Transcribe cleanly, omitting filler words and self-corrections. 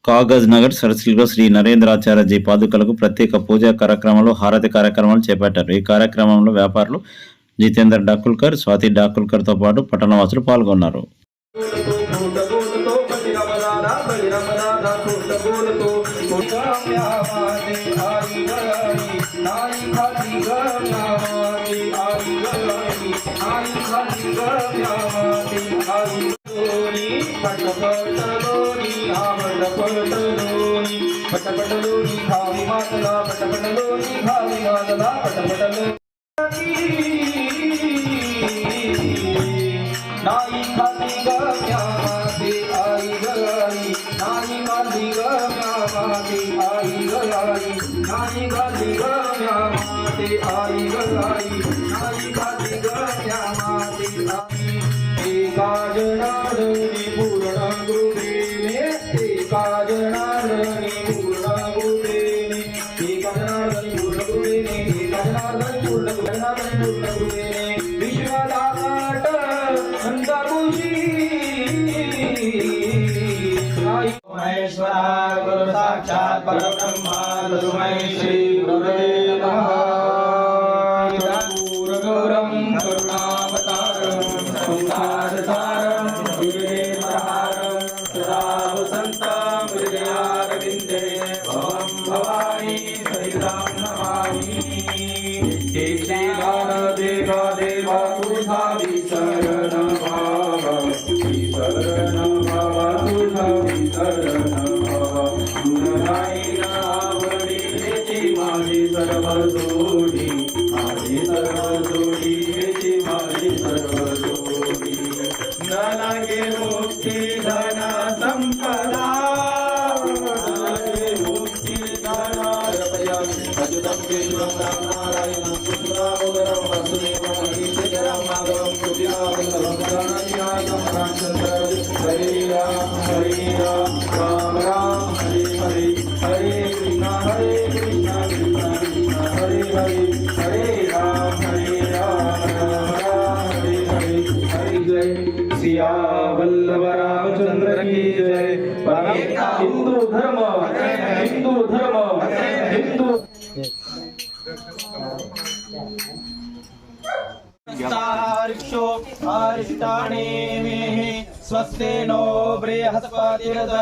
కాగజ్ నగర్ సరస్వతిలో శ్రీ నరేంద్రాచార్యజీ పాదుకలకు ప్రత్యేక పూజా కార్యక్రమంలో హారతి కార్యక్రమాలు చేపట్టారు. ఈ కార్యక్రమంలో వ్యాపారులు జితేందర్ డాకుల్కర్, స్వాతి డాకుల్కర్తో పాటు పట్టణవాసులు పాల్గొన్నారు. पटपटलोनी भावी मातला पटपटलोनी भावी मातला पटपटलो नाई खाली गम्यामाते आई गलाई नाई खाली गम्यामाते आई गलाई नाई खाली गम्यामाते आई गलाई नाई खाली गम्यामाते आई एका जनार्दनी पूर्ण गुरुदेवे एका जनार्दनी महेश्वरा गुरु साक्षात् परब्रह्मा तस्मै श्री गुरवे नमः। पूर्णगौरं करुणावतारं संसारसारं गुरुदेवहारं सदा वसन्तं हृदयारविन्दे भवं भवानी सहितं नमामि। हे देवा देवा तुझावी शरणं भाव शरणं भाव तुझावी माझी सर्व जोडी माझी सर्व जोडी माझी सर्व जोडी न लागे मुक्ती धन संपदा मुक्ती धन कृपया अच्युतं केशवं राम नारायणं कृष्णदामोदरं वासुदेवं हरिशेखरं माधवं कृष्णावल्लभं गणनाथं रामचन्द्रं हरे राम राम राम हरे हरे हरे कृष्ण कृष्ण कृष्ण हरे हरे हरे राम राम राम हरे हरे हरे जय सिया वल्लभ रामचंद्र की जय। हिंदू धर्म हिंदू धर्म हिंदू अरिष्टाने स्वस्ति नो बृहस्पतिर्दधातु।